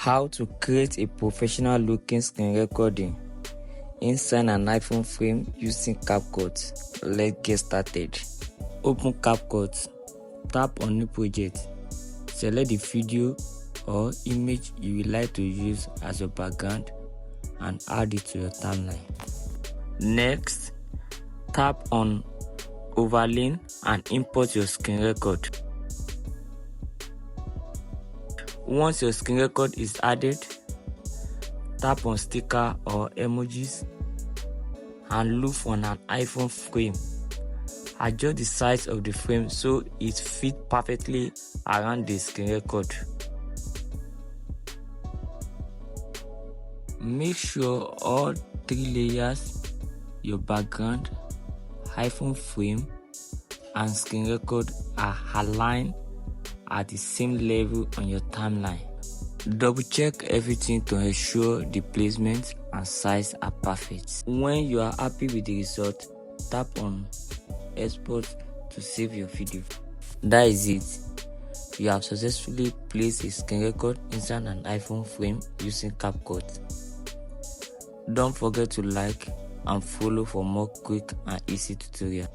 How to create a professional looking screen recording inside an iPhone frame using CapCut. Let's get started. Open CapCut, tap on new project, select the video or image you would like to use as your background and add it to your timeline. Next, tap on overlay and import your screen record. Once your screen record is added, tap on sticker or emojis and look for an iPhone frame. Adjust the size of the frame so it fits perfectly around the screen record. Make sure all three layers, your background, iPhone frame, and screen record are aligned at the same level on your timeline. Double check everything to ensure the placement and size are perfect. When you are happy with the result, tap on export to save your video. That is it. You have successfully placed a screen record inside an iPhone frame using CapCut. Don't forget to like and follow for more quick and easy tutorials.